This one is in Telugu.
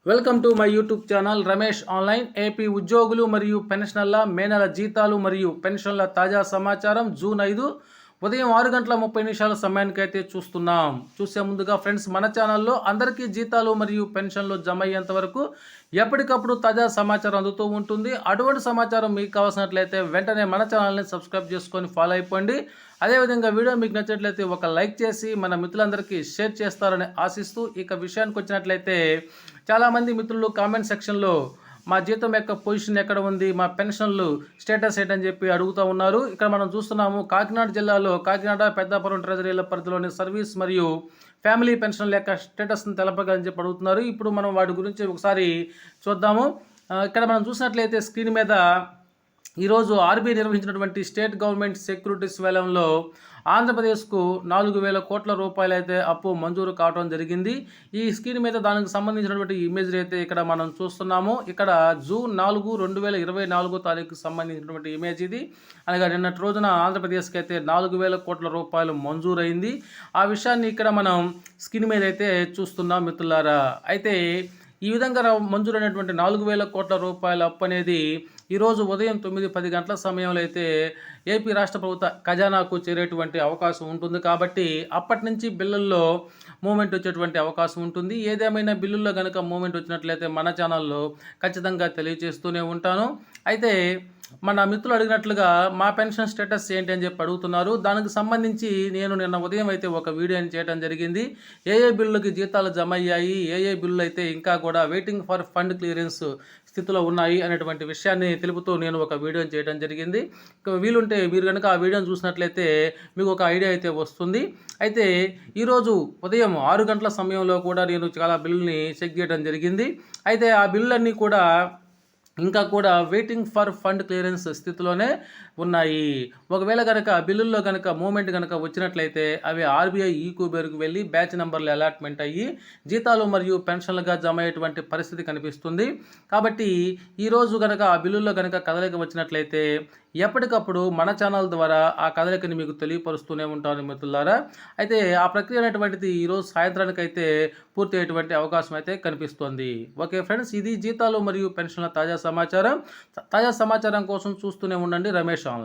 Welcome to my YouTube channel Ramesh online. AP ఉద్యోగులు మరియు పెన్షనర్ల మే నెల జీతాలు మరియు పెన్షన్ల తాజా సమాచారం జూన్ 5 ఉదయం 6:30 సమయానికి అయితే చూసే ముందుగా ఫ్రెండ్స్, మన ఛానల్లో అందరికీ జీతాలు మరియు పెన్షన్లు జమ అయ్యేంత వరకు ఎప్పటికప్పుడు తాజా సమాచారం అందుతూ ఉంటుంది. అటువంటి సమాచారం మీకు కావాల్సినట్లయితే వెంటనే మన ఛానల్ని సబ్స్క్రైబ్ చేసుకొని ఫాలో అయిపోండి. అదేవిధంగా వీడియో మీకు నచ్చినట్లయితే ఒక లైక్ చేసి మన మిత్రులందరికీ షేర్ చేస్తారని ఆశిస్తూ ఇక విషయానికి వచ్చినట్లయితే, చాలామంది మిత్రులు కామెంట్ సెక్షన్లో మా జీతం యొక్క పొజిషన్ ఎక్కడ ఉంది, మా పెన్షన్లు స్టేటస్ ఏంటని చెప్పి అడుగుతూ ఉన్నారు. ఇక్కడ మనం చూస్తున్నాము, కాకినాడ జిల్లాలో కాకినాడ పెద్దాపురం ట్రెజరీల పరిధిలోని సర్వీస్ మరియు ఫ్యామిలీ పెన్షన్ల యొక్క స్టేటస్ని తెలపగలని చెప్పి అడుగుతున్నారు. ఇప్పుడు మనం వాటి గురించి ఒకసారి చూద్దాము. ఇక్కడ మనం చూసినట్లయితే స్క్రీన్ మీద ఈరోజు ఆర్బీఐ నిర్వహించినటువంటి స్టేట్ గవర్నమెంట్ సెక్యూరిటీస్ వేలంలో ఆంధ్రప్రదేశ్కు 4,000 కోట్ల రూపాయలు అయితే అప్పు మంజూరు కావడం జరిగింది. ఈ స్కీమ్ మీద దానికి సంబంధించినటువంటి ఇమేజ్ అయితే ఇక్కడ మనం చూస్తున్నాము. ఇక్కడ జూన్ 4, 2024 తారీఖుకు సంబంధించినటువంటి ఇమేజ్ ఇది. అనగా నిన్నటి రోజున ఆంధ్రప్రదేశ్కి అయితే 4,000 కోట్ల రూపాయలు మంజూరైంది. ఆ విషయాన్ని ఇక్కడ మనం స్క్రీన్ మీద అయితే చూస్తున్నాం మిత్రులారా. అయితే ఈ విధంగా మంజూరైనటువంటి 4,000 కోట్ల రూపాయల అప్పు అనేది ఈరోజు ఉదయం 9-10 గంటల సమయంలో అయితే ఏపీ రాష్ట్ర ప్రభుత్వ ఖజానాకు చేరేటువంటి అవకాశం ఉంటుంది. కాబట్టి అప్పటి నుంచి బిల్లుల్లో మూమెంట్ వచ్చేటువంటి అవకాశం ఉంటుంది. ఏదేమైనా బిల్లుల్లో కనుక మూమెంట్ వచ్చినట్లయితే మన ఛానల్లో ఖచ్చితంగా తెలియజేస్తూనే ఉంటాను. అయితే మన మిత్రులు అడిగినట్లుగా మా పెన్షన్ స్టేటస్ ఏంటి అని చెప్పి అడుగుతున్నారు. దానికి సంబంధించి నేను నిన్న ఉదయం అయితే ఒక వీడియోని చేయడం జరిగింది. ఏ బిల్లులకి జీతాలు జమ అయ్యాయి, ఏ బిల్లులు అయితే ఇంకా కూడా వెయిటింగ్ ఫర్ ఫండ్ క్లియరెన్స్ స్థితిలో ఉన్నాయి అనేటువంటి విషయాన్ని తెలుపుతూ నేను ఒక వీడియోని చేయడం జరిగింది. వీలుంటే మీరు కనుక ఆ వీడియోని చూసినట్లయితే మీకు ఒక ఐడియా అయితే వస్తుంది. అయితే ఈరోజు ఉదయం 6 గంటల సమయంలో కూడా నేను చాలా బిల్లుని చెక్ చేయడం జరిగింది. అయితే ఆ బిల్లులన్నీ కూడా ఇంకా కూడా వెయిటింగ్ ఫర్ ఫండ్ క్లియరెన్స్ స్థితిలోనే ఉన్నాయి. ఒకవేళ కనుక బిల్లుల్లో కనుక మూమెంట్ కనుక వచ్చినట్లయితే అవి ఆర్బీఐ ఈక్యూబేర్కు వెళ్ళి బ్యాచ్ నెంబర్లు అలాట్మెంట్ అయ్యి జీతాలు మరియు పెన్షన్లుగా జమ అయ్యేటువంటి పరిస్థితి కనిపిస్తుంది. కాబట్టి ఈరోజు కనుక ఆ బిల్లుల్లో కనుక కదలిక వచ్చినట్లయితే ఎప్పటికప్పుడు మన ఛానల్ ద్వారా ఆ కదలికని మీకు తెలియపరుస్తూనే ఉంటాను మిత్రులారా. అయితే ఆ ప్రక్రియ అనేటువంటిది ఈరోజు సాయంత్రానికి అయితే పూర్తి అయ్యేటువంటి అవకాశం అయితే కనిపిస్తోంది. ఓకే ఫ్రెండ్స్, ఇది జీతాలు మరియు పెన్షన్ల తాజా సమాచారం కోసం చూస్తూనే ఉండండి రమేష్ ఆన్లైన్.